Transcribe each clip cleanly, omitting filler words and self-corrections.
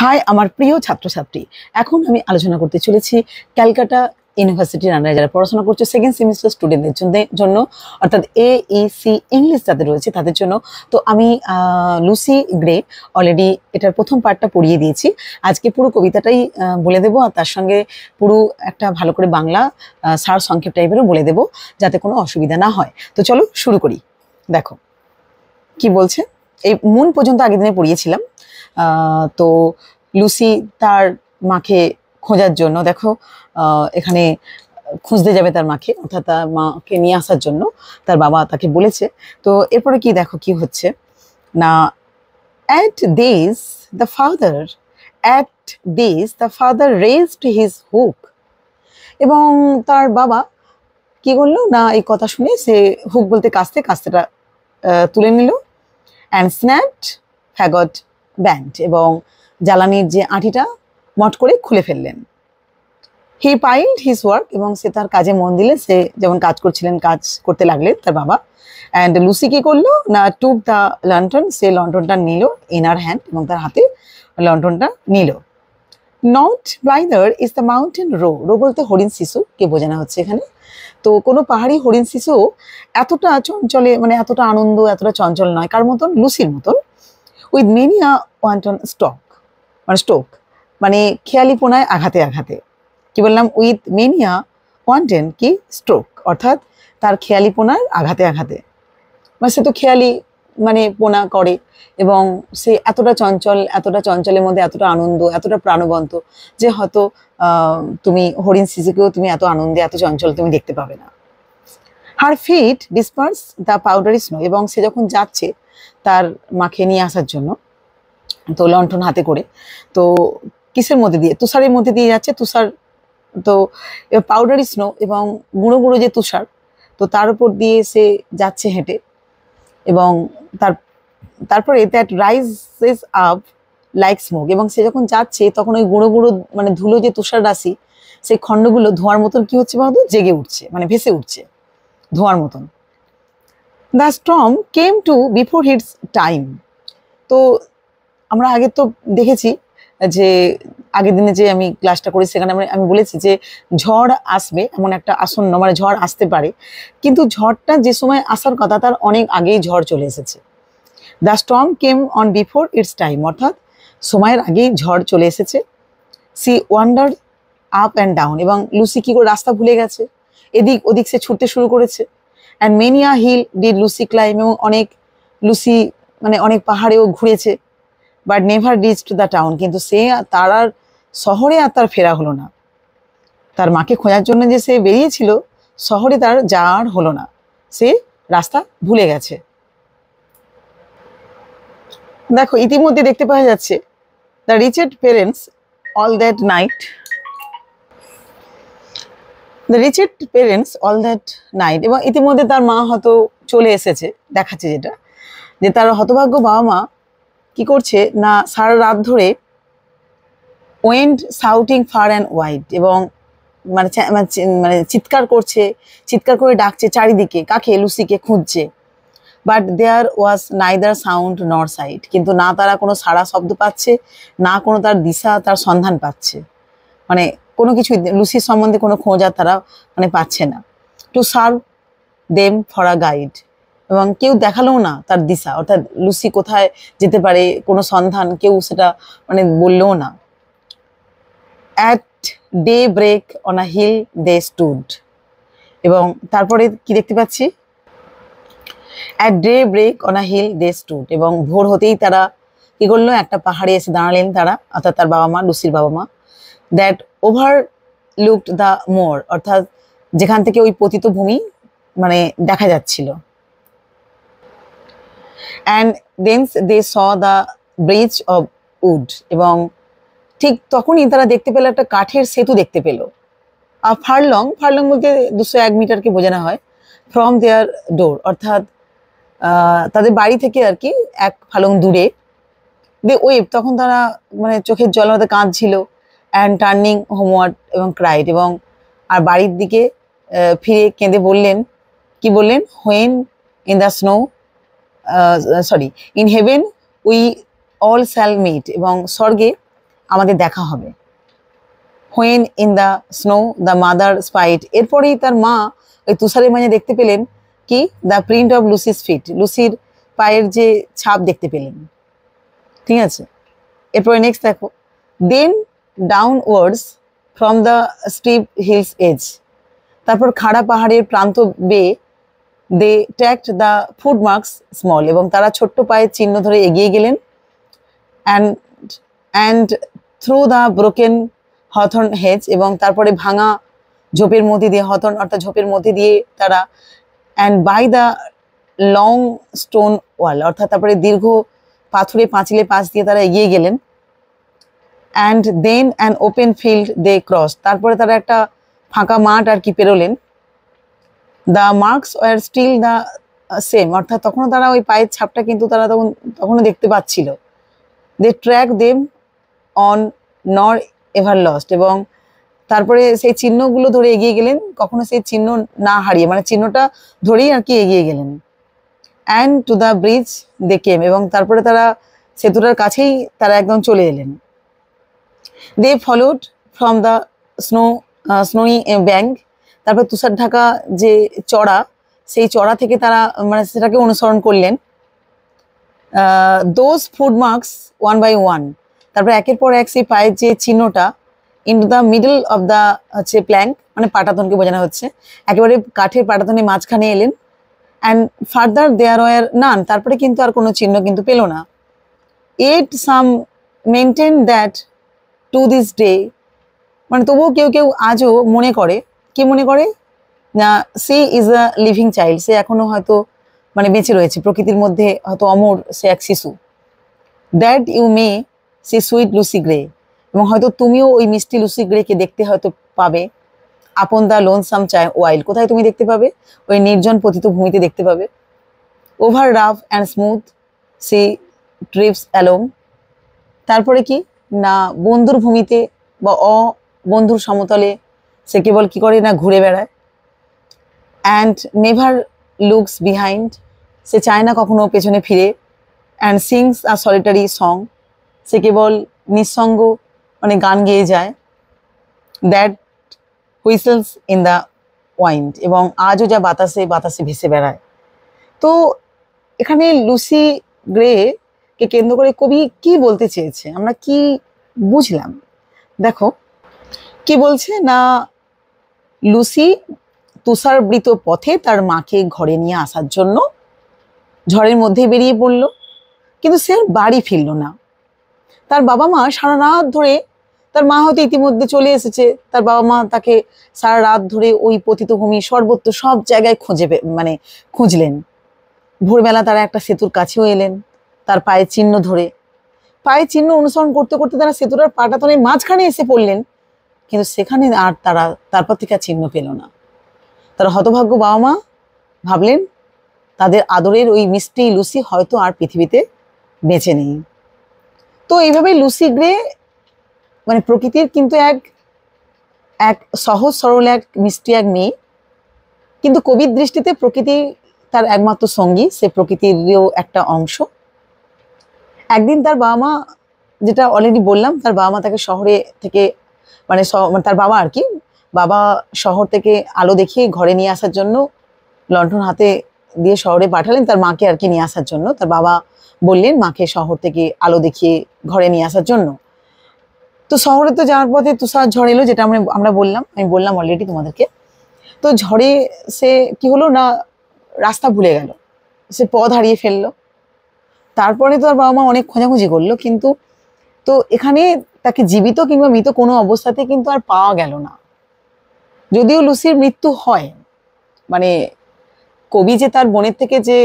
High আমার প্রিয় ছাত্রছাত্রী, এখন আমি আলোচনা করতে চলেছি ক্যালকাটা ইউনিভার্সিটির আন্ডারে যারা পড়াশোনা করছে সেকেন্ড সেমিস্টার স্টুডেন্টদের জন্য অর্থাৎ AEC ইংলিশ যাদের রয়েছে তাদের জন্য। তো আমি লুসি গ্রে অলরেডি এটার প্রথম পার্টটা পড়িয়ে দিয়েছি। আজকে পুরো কবিতাটাই বলে দেবো, আর তার সঙ্গে পুরো একটা ভালো করে বাংলা সার সংক্ষেপ টাইপেরও বলে দেবো যাতে কোনো অসুবিধা না হয়। তো চলো শুরু করি। দেখো কি বলছে, এই মন পর্যন্ত আগের দিনে পড়িয়েছিলাম। তো লুসি তার মাকে খোঁজার জন্য, দেখো এখানে খুঁজতে যাবে তার মাকে, অর্থাৎ তার মাকে নিয়ে আসার জন্য তার বাবা তাকে বলেছে। তো এরপরে কি দেখো কি হচ্ছে না, at this the father raised his hook, এবং তার বাবা কি করলো না, এই কথা শুনে সে হুক বলতে কাস্তেটা তুলে নিল, and snapped faggot band, এবং জ্বালানির যে আঁটিটা মট করে খুলে ফেললেন। হি পাইল্ড হিজ ওয়ার্ক, এবং সে তার কাজে মন দিলে, সে যেমন কাজ করছিলেন কাজ করতে লাগলেন তার বাবা। অ্যান্ড লুসি কি করলো না, টুক দ্য লন্ঠন, সে লন্ঠনটা নিল ইন হার হ্যান্ড, এবং তার হাতে লন্ঠনটা নিল। Not blither is the mountain roe বলতে হরিণ শিশু কে বোঝানো হচ্ছে এখানে। তো কোনো পাহাড়ি হরিণ শিশু এতটা চঞ্চলে, মানে এতটা আনন্দ এতটা চঞ্চল নয়, কার মতন, লুসির মতন। উইথ মেনিয়া ওয়ান্টন স্টোক মানে খেয়ালিপনায় আঘাতে কি বললাম, উইথ মেনিয়া ওয়ান্টেন কি স্ট্রোক, অর্থাৎ তার খেয়ালিপনার আঘাতে মানে সে তো খেয়ালি মানে পোনা করে, এবং সে এতটা চঞ্চলের মধ্যে এতটা আনন্দ এতটা প্রাণবন্ত যে হয়তো তুমি হরিণ শিশুকেও তুমি এত আনন্দে এত চঞ্চল তুমি দেখতে পাবে না। Her feet disperse the powdery snow, এবং সে যখন যাচ্ছে তার মাকে নিয়ে আসার জন্য, তো লণ্ঠন হাতে করে, তো কিসের মধ্যে দিয়ে, তুষারের মধ্যে দিয়ে যাচ্ছে, তুষার তো পাউডারি স্নো এবং গুঁড়ো যে তুষার, তো তার উপর দিয়ে সে যাচ্ছে হেঁটে, এবং তারপরে that rises up like smoke, এবং সে যখন যাচ্ছে তখন ওই গুঁড়ো মানে ধুলো যে তুষার রাশি, সেই খণ্ডগুলো ধোঁয়ার মতন কি হচ্ছে বলতো, জেগে উঠছে, মানে ভেসে উঠছে ধোঁয়ার মতন। The storm came to before its time, তো আমরা আগে তো দেখেছি যে আগের দিনে যে আমি ক্লাসটা করি সেখানে আমি বলেছি যে ঝড় আসবে এমন একটা আসন্ন, মানে ঝড় আসতে পারে, কিন্তু ঝড়টা যে সময় আসার কথা তার অনেক আগেই ঝড় চলে এসেছে। The storm came on before its time, অর্থাৎ সময়ের আগেই ঝড় চলে এসেছে। She wander up and down, এবং লুসি কি করে রাস্তা ভুলে গেছে, এদিক ওদিক সে ছুটতে শুরু করেছে। And many a hill did Lucy climb, এবং লুসি মানে অনেক পাহাড়েও ঘুরেছে। But never reached the town, কিন্তু সে তার আর শহরে আর তার ফেরা হলো না। তার মাকে খোঁজার জন্য যে সে বেরিয়েছিল, শহরে তার যাওয়ার হলো না, সে রাস্তা ভুলে গেছে। দেখো ইতিমধ্যে দেখতে পাওয়া যাচ্ছে the reached parents all that night, এবং ইতিমধ্যে তার মা হয়তো চলে এসেছে, দেখাচ্ছে যেটা যে তার হতভাগ্য বাবা মা কি করছে না, সারা রাত ধরে went shouting far and wide, এবং মানে চিৎকার করে ডাকছে চারিদিকে, কাকে, লুসিকে খুঁজছে। But there was neither sound nor sight, কিন্তু না তারা কোনো সাড়া শব্দ পাচ্ছে, না কোনো তার দিশা তার সন্ধান পাচ্ছে, মানে কোনো কিছু লুসির সম্বন্ধে কোনো খোঁজ আর তারা মানে পাচ্ছে না। To serve them for a guide, এবং কেউ দেখালেও না তার দিশা, অর্থাৎ লুসি কোথায় যেতে পারে কোনো সন্ধান কেউ সেটা মানে বললেও না। At daybreak on a hill they stood, এবং তারপরে কি দেখতে পাচ্ছি, at daybreak on a hill they stood, এবং ভোর হতেই তারা কি করলো, একটা পাহাড়ে এসে দাঁড়ালেন তারা, অর্থাৎ তার বাবা মা, লুসির বাবা মা। That overlooked the moor, অর্থাৎ যেখান থেকে ওই পতিত ভূমি মানে দেখা যাচ্ছিল। And then they saw the bridge of wood, এবং ঠিক তখনই তারা দেখতে পেল একটা কাঠের সেতু দেখতে পেল। আর ফারলং বলতে 201 মিটারকে বোঝানো হয়, ফ্রম দেয়ার ডোর, অর্থাৎ তাদের বাড়ি থেকে আর কি 1 ফালং দূরে। দে ওয়েভ, তখন তারা মানে চোখের জল মধ্যে কাঁদছিল। অ্যান্ড টার্নিং হোমওয়ার্ড, এবং ক্রাইড, এবং আর বাড়ির দিকে ফিরে কেঁদে বললেন, কি বললেন, when in the snow in heaven we all shall meet, এবং স্বর্গে আমাদের দেখা হবে। When in the snow the mother spied, এরপরেই তার মা ওই তুষারের মাঝে দেখতে পেলেন কি, the print of Lucy's feet, লুসির পায়ের যে ছাপ দেখতে পেলেন। ঠিক আছে, এরপরে নেক্সট দেখো, then downwards from the steep hill's edge, তারপর খাড়া পাহাড়ের প্রান্ত বেয়ে they tracked the footmarks small, এবং তারা ছোট্ট পায়ের চিহ্ন ধরে এগিয়ে গেলেন। And and through the broken hawthorn hedge, এবং তারপরে ভাঙা ঝোপের মধ্যে দিয়ে, হথর্ন অর্থাৎ ঝোপের মধ্যে দিয়ে তারা, and by the long stone wall, অর্থাৎ তারপরে দীর্ঘ পাথুরে পাঁচিলে পাশ দিয়ে তারা এগিয়ে গেলেন। And then an open field they cross, তারপরে তারা একটা ফাঁকা মাঠ আর কি পেরোলেন। The marks were still the same, অর্থাৎ তখনও তারা ওই পায়ের ছাপটা কিন্তু তারা তখনও দেখতে পাচ্ছিল। দে ট্র্যাক দেম অন নর এভার লস্ট, এবং তারপরে সেই চিহ্নগুলো ধরে এগিয়ে গেলেন, কখনো সেই চিহ্ন না হারিয়ে, মানে চিহ্নটা ধরেই আর কি এগিয়ে গেলেন। অ্যান্ড টু দ্য ব্রিজ দে কেম, এবং তারপরে তারা সেতুটার কাছেই তারা একদম চলে এলেন। দে ফলোড ফ্রম দ্য স্নোই ব্যাঙ্ক, তারপর তুষার ঢাকা যে চড়া, সেই চড়া থেকে তারা মানে সেটাকে অনুসরণ করলেন। Those footmarks one by one, তারপরে একের পর এক সেই পায়ের যে চিহ্নটা, into the middle of the হচ্ছে প্ল্যাঙ্ক, মানে পাটাতনকে বোঝানো হচ্ছে, একেবারে কাঠের পাটাতনের মাঝখানে এলেন। And further there were none, তারপরে কিন্তু আর কোনো চিহ্ন কিন্তু পেল না। Yet some maintain that to this day, মানে তবুও কেউ কেউ আজও মনে করে, কি মনে করে না, she is a living child, সে এখনো হয়তো মানে বেঁচে রয়েছে, প্রকৃতির মধ্যে হয়তো অমর, সে এক শিশু। That you may see sweet Lucy Gray, এবং হয়তো তুমিও ওই মিষ্টি লুসি গ্রেকে দেখতে হয়তো পাবে। আপন দ্য লোনসাম ওয়াইল্ড, কোথায় তুমি দেখতে পাবে? ওই নির্জন পতিত ভূমিতে দেখতে পাবে। Over rough and smooth she trips along, তারপরে কি না, বন্ধুর ভূমিতে বা বন্ধুর সমতলে সে কেবল কি করে না, ঘুরে বেড়ায়। অ্যান্ড নেভার লুকস বিহাইন্ড, সে চায় না কখনো পেছনে ফিরে। And sings a solitary song, সে কেবল নিঃসঙ্গ মানে গান গেয়ে যায়। That whistles in the wind, এবং আজও যা বাতাসে বাতাসে ভেসে বেড়ায়। তো এখানে লুসি গ্রে কে কেন্দ্র করে কবি কি বলতে চেয়েছে, আমরা কি বুঝলাম? দেখো কি বলছে না, লুসি তুষারবৃত পথে তার মাকে ঘরে নিয়ে আসার জন্য ঝড়ের মধ্যে বেরিয়ে পড়ল, কিন্তু সে আর বাড়ি ফিরল না। তার বাবা মা সারা রাত ধরে, তার মা হয়তো ইতিমধ্যে চলে এসেছে, তার বাবা মা তাকে সারা রাত ধরে ওই পতিতভূমি সর্বত্র সব জায়গায় মানে খুঁজলেন। ভোরবেলা তারা একটা সেতুর কাছেও এলেন, তার পায়ের চিহ্ন ধরে, পায়ের চিহ্ন অনুসরণ করতে করতে তারা সেতুটার পাটাতনের মাঝখানে এসে পড়লেন, কিন্তু সেখানে আর তারা তারপর থেকে আর চিহ্ন পেল না। তারা হতভাগ্য বাবা মা ভাবলেন তাদের আদরের ওই মিষ্টি লুসি হয়তো আর পৃথিবীতে বেঁচে নেই। তো এইভাবে লুসি গ্রে মানে প্রকৃতির কিন্তু এক সহজ সরল এক মিষ্টি এক মেয়ে, কিন্তু কবির দৃষ্টিতে প্রকৃতি তার একমাত্র সঙ্গী, সে প্রকৃতিরও একটা অংশ। একদিন তার বাবা মা, যেটা অলরেডি বললাম, তার বাবা মা তাকে শহরে থেকে মানে তার বাবা আর কি, বাবা শহর থেকে আলো দেখিয়ে ঘরে নিয়ে আসার জন্য লণ্ঠন হাতে দিয়ে শহরে পাঠালেন তার মাকে আর কি নিয়ে আসার জন্য। তার বাবা বললেন মাকে শহর থেকে আলো দেখিয়ে ঘরে নিয়ে আসার জন্য। তো শহরে তো যাওয়ার পথে তুষার ঝড় এলো, যেটা আমি বললাম অলরেডি তোমাদেরকে। তো ঝড়ে সে কি হলো না, রাস্তা ভুলে গেল, সে পথ হারিয়ে ফেললো। তারপরে তো আর বাবা মা অনেক খোঁজাখুঁজি করলো, কিন্তু তো এখানে তাকে জীবিত কিংবা মৃত কোনো অবস্থাতে কিন্তু আর পাওয়া গেল না। যদিও লুসির মৃত্যু হয়, মানে কবি যে তার বোনের থেকে যে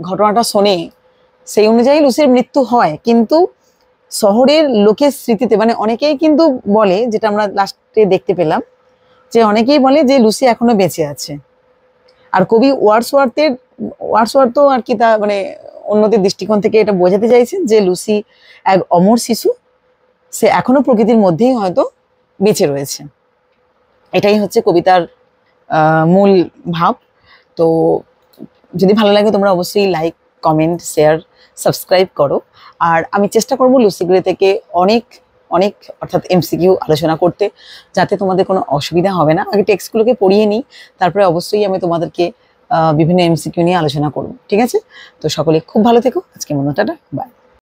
ঘটনাটা শোনে সেই অনুযায়ী লুসির মৃত্যু হয়, কিন্তু শহরের লোকের স্মৃতিতে মানে অনেকেই কিন্তু বলে, যেটা আমরা লাস্টে দেখতে পেলাম, যে অনেকেই বলে যে লুসি এখনো বেঁচে আছে। আর কবি ওয়ার্ডসওয়ার্থ আর কি তা মানে অন্যদের দৃষ্টিকোণ থেকে এটা বোঝাতে চাইছেন যে লুসি এক অমর শিশু, সে এখনো প্রকৃতির মধ্যেই হয়তো বেঁচে রয়েছে। এটাই হচ্ছে কবিতার মূল ভাব। তো যদি ভালো লাগে তোমরা অবশ্যই লাইক, কমেন্ট, শেয়ার, সাবস্ক্রাইব করো। আর আমি চেষ্টা করবো লুসি গ্রে থেকে অনেক অনেক, অর্থাৎ এমসিকিউ আলোচনা করতে, যাতে তোমাদের কোনো অসুবিধা হবে না। আগে টেক্সটগুলোকে পড়িয়ে নিই, তারপরে অবশ্যই আমি তোমাদেরকে বিভিন্ন এমসিকিউ নিয়ে আলোচনা করব। ঠিক আছে? তো সকলে খুব ভালো থেকো, আজকে মতো টাটা, বাই।